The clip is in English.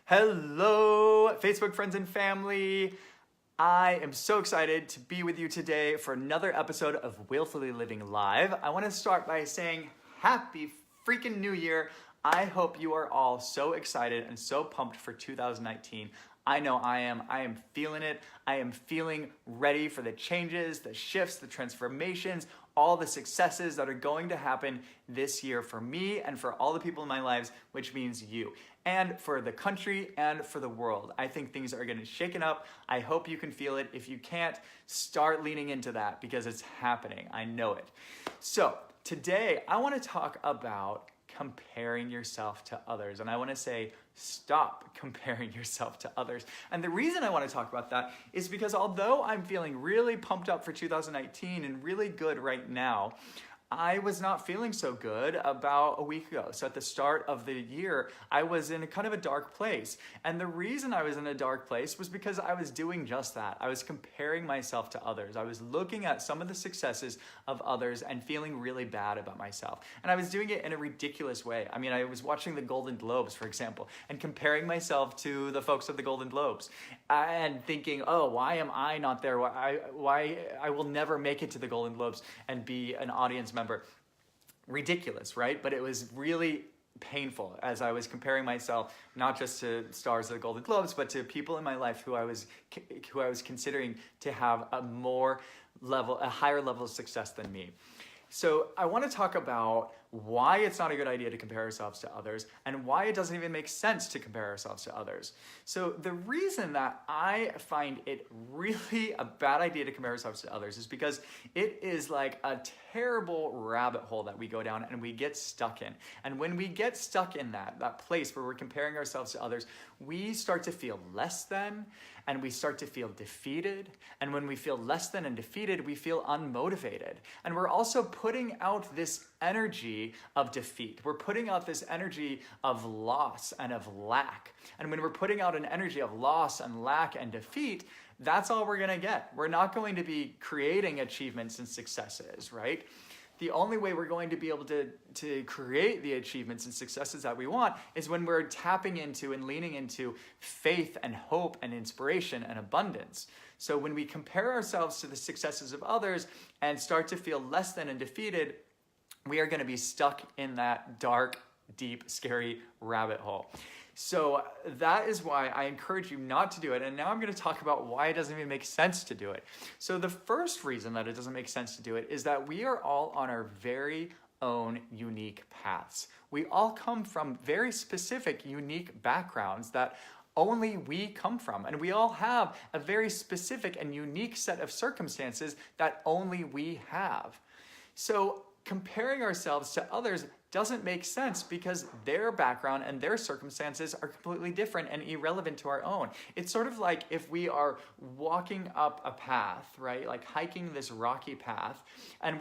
Hello, Facebook friends and family. I am so excited to be with you today for another episode of Willfully Living Live. I want to start by saying happy freaking New Year. I hope you are all so excited and so pumped for 2019. I know I am. I am feeling it. I am feeling ready for the changes, the shifts, the transformations, all the successes that are going to happen this year for me and for all the people in my lives, which means you, and for the country and for the world. I think things are getting shaken up. I hope you can feel it. If you can't, start leaning into that because it's happening. I know it. So today I want to talk about comparing yourself to others. And I want to say, stop comparing yourself to others. And the reason I want to talk about that is because although I'm feeling really pumped up for 2019 and really good right now, I was not feeling so good about a week ago. So at the start of the year, I was in a kind of a dark place. And the reason I was in a dark place was because I was doing just that. I was comparing myself to others. I was looking at some of the successes of others and feeling really bad about myself. And I was doing it in a ridiculous way. I mean, I was watching the Golden Globes, for example, and comparing myself to the folks of the Golden Globes and thinking, oh, why am I not there? Why I will never make it to the Golden Globes and be an audience member. Ridiculous, right? But it was really painful as I was comparing myself not just to stars of the Golden Globes, but to people in my life who I was considering to have a higher level of success than me. So I want to talk about why it's not a good idea to compare ourselves to others and why it doesn't even make sense to compare ourselves to others. So the reason that I find it really a bad idea to compare ourselves to others is because it is like a terrible rabbit hole that we go down and we get stuck in. And when we get stuck in that place where we're comparing ourselves to others, we start to feel less than, and we start to feel defeated. And when we feel less than and defeated, we feel unmotivated. And we're also putting out this energy of defeat. We're putting out this energy of loss and of lack. And when we're putting out an energy of loss and lack and defeat, that's all we're gonna get. We're not going to be creating achievements and successes, right? The only way we're going to be able to create the achievements and successes that we want is when we're tapping into and leaning into faith and hope and inspiration and abundance. So when we compare ourselves to the successes of others and start to feel less than and defeated, we are going to be stuck in that dark, deep, scary rabbit hole. So that is why I encourage you not to do it. And now I'm going to talk about why it doesn't even make sense to do it. So the first reason that it doesn't make sense to do it is that we are all on our very own unique paths. We all come from very specific, unique backgrounds that only we come from. And we all have a very specific and unique set of circumstances that only we have. So comparing ourselves to others doesn't make sense because their background and their circumstances are completely different and irrelevant to our own. It's sort of like if we are walking up a path, right? Like hiking this rocky path, and